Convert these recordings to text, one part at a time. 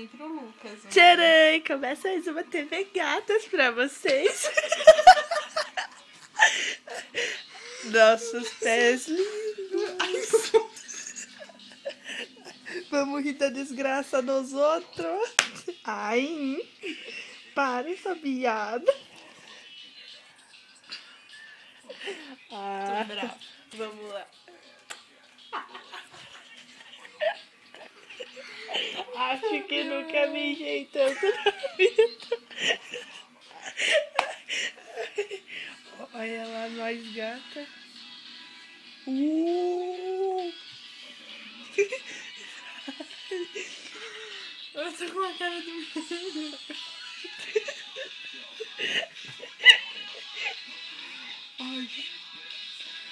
pro Lucas. Né? Tcharam! Começa mais uma TV Gatas pra vocês. Nossos pés lindos. Vamos rir da desgraça dos outros. Ai, para essa piada. Tô brava. Vamos lá. Acho que nunca me enjei tanto na vida. Olha lá, nós gata. Eu tô com a cara do menino.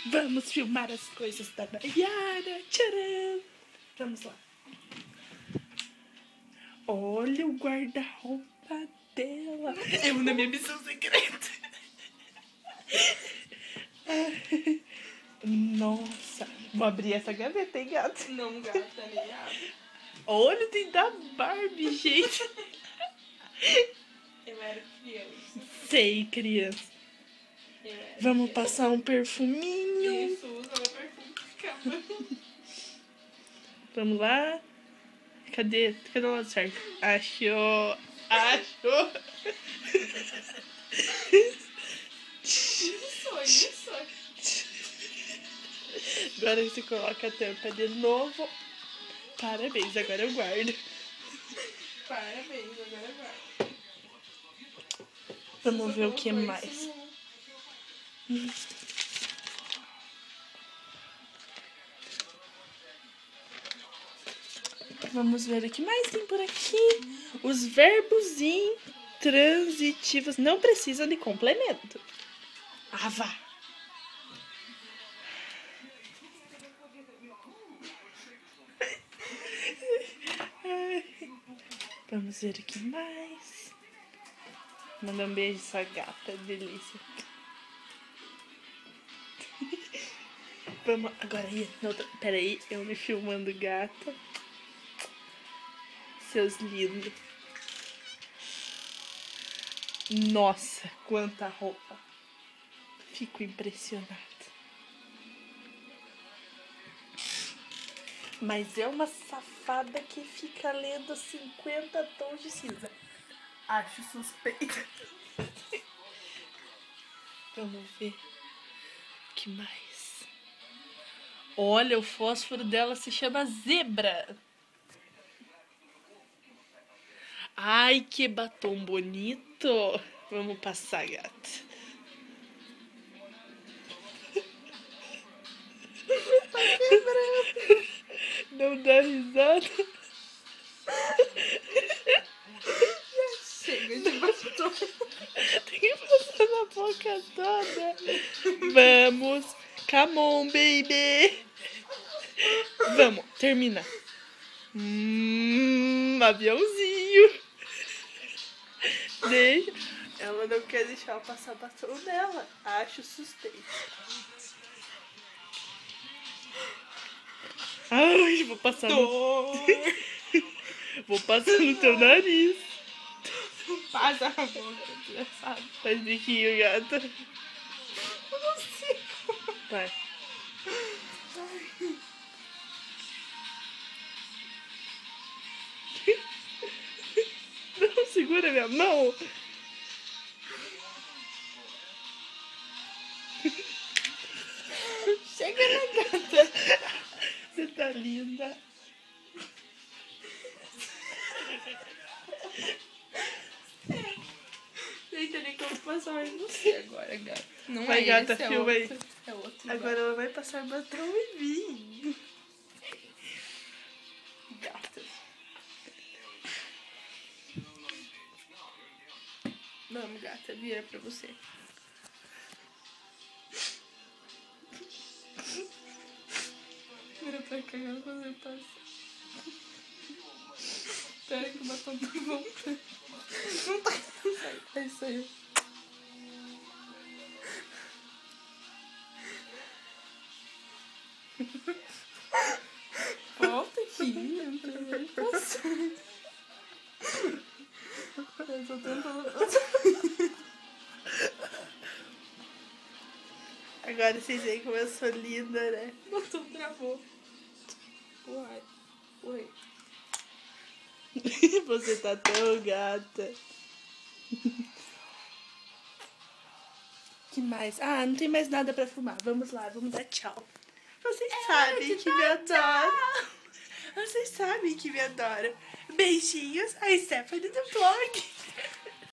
Vamos filmar as coisas da Nayara. Tcharam! Vamos lá. Olha o guarda-roupa dela. Eu na minha missão secreta. Nossa. Vou abrir essa gaveta, hein, gato? Não, gata, nem abre. Olha, tem da Barbie, gente. Eu era criança. Sei, criança. Eu era Vamos criança. passar um perfuminho. Isso, usa meu perfume de cama. Vamos lá. Cadê o lado certo? Achou. Isso. Agora você coloca a tampa de novo. Parabéns, agora eu guardo. Parabéns, agora vai. Vamos ver o que Colocou mais. isso Vamos ver o que mais tem por aqui. Os verbos intransitivos não precisam de complemento. Ah, vá. Vamos ver o que mais. Manda um beijo sua gata, delícia. Vamos agora aí. Peraí, eu me filmando gata. Seus lindos. Nossa, quanta roupa. Fico impressionada. Mas é uma safada que fica lendo 50 tons de cinza. Acho suspeita. Vamos ver. O que mais? Olha, o fósforo dela se chama Zebra. Ai, que batom bonito. Vamos passar, gata. Tá quebrando. Não dá risada. Chega de batom. Tem que passar na boca toda. Vamos. Come on, baby. Vamos, termina. Aviãozinho. Deixa. Ela não quer deixar eu passar batom nela. Acho suspeito. Ai, vou passar no... Vou passar no teu nariz. Passa a boca, desgraçado. Faz biquinho, gata. Eu não sei. Vai. Não, segura minha mão. Chega na gata. Você tá linda. Gente, eu nem como passar mais você agora, gata. Não Vai, é gata, esse, é filma aí. outro. É outro. Agora ela vai passar batom em mim. Gata. Vamos, gata, vira pra você. Vira pra cá, você passa. Espera que o batom tá voltando. Não tá. É isso aí. Volta aqui, não tem nem passando. tô tentando. Agora vocês veem como eu sou linda, né? Botou, travou. Uai. Oi. Você tá tão gata. Que mais? Ah, não tem mais nada pra filmar. Vamos lá, vamos dar tchau. Vocês sabem que me adoram. Vocês sabem que me adoram. Beijinhos, a Stephanie do vlog.